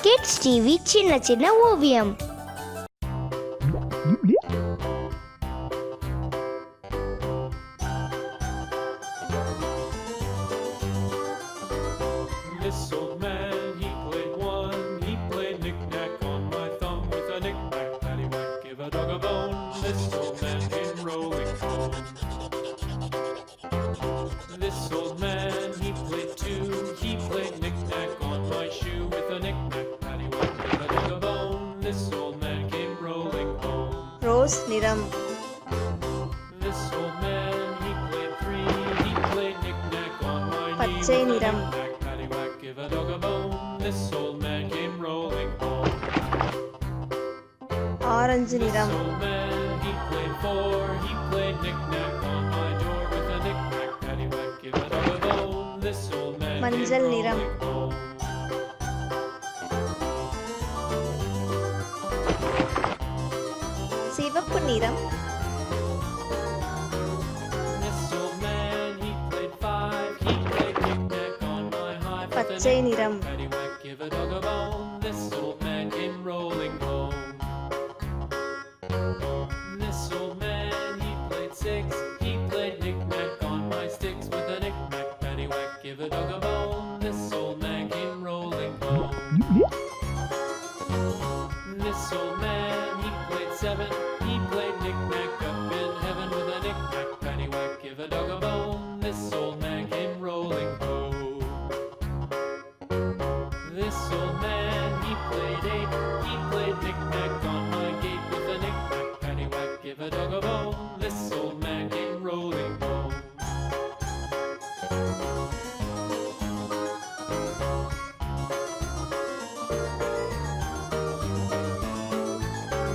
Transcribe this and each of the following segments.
Kids TV Chinna Chinna Oviyam. This old man, he played one. He played knick-knack on my thumb with a knick-knack, paddywhack, give a dog a bone. This old man came rolling home. This old man, he played two. He played knick-knack on my shoe with a knick-knack, paddywhack, give a dog a bone. This old man came rolling home. Rose niram. This old man, he played three. He played knick-knack on my knee Patchai with a niram. knick-knack, paddywhack, give a dog a bone. This old man came rolling home. Orange This niram. old man, he played four. He played knick-knack on my door with a knick-knack, paddywhack, give a dog a bone. This old man Manjal came niram. rolling home. சிவப்பு நிறம். This old man, he played five. He played knick-knack on my hive with a பச்சை நிறம். knick-knack, paddywhack, give a dog a bone. This old man came rolling home. This old man, he played six. He played knick-knack on my sticks with a knick-knack, paddywhack, give a dog a bone. This old man came rolling home. This old man, he played seven. He played knick-knack up in heaven with a knick-knack, paddywhack, give a dog a bone. This old man came rolling home. This old man, he played eight. He played knick-knack on my gate with a knick-knack, paddywhack, give a dog a bone. This old man came rolling home.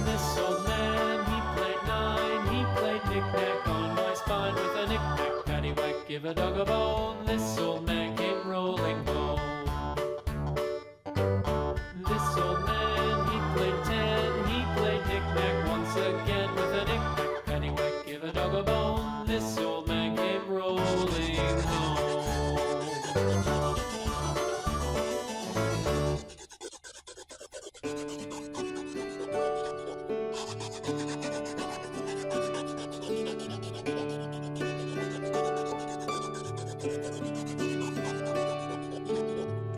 This old man, he played nine. He played knick-knack on my spine with a knick-knack, paddywhack, give a dog a bone. This old man came rolling home. This old man, he played ten. He played knick-knack once again with a knick-knack, paddywhack, give a dog a bone. This old man came rolling home.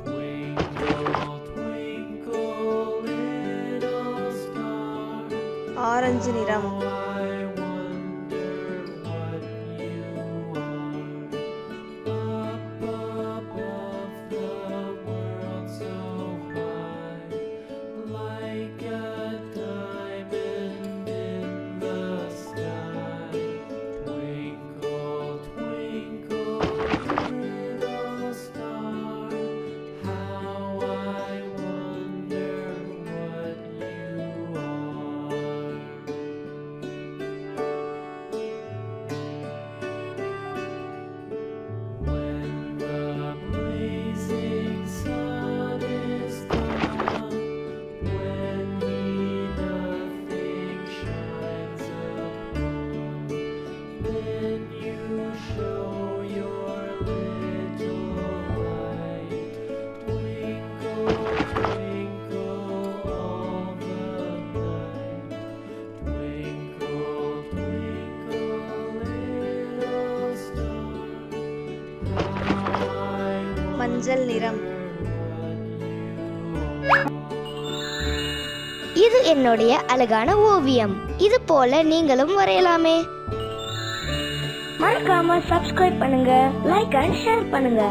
Twinkle, twinkle, little star, orange நிறம். I wonder what you are. Up above the world so high, like a diamond in the sky. Twinkle, twinkle, little star, how I wonder what you are. When the blazing sun is gone, when he nothing shines upon, then you show your little light. Twinkle, twinkle all the night. Twinkle, twinkle, little star, how I மஞ்சள் நிறம். இது என்னுடைய அழகான ஓவியம். இது போல நீங்களும் வரையலாமே. மறக்காம Subscribe பண்ணுங்க, லைக் அண்ட் ஷேர் பண்ணுங்க.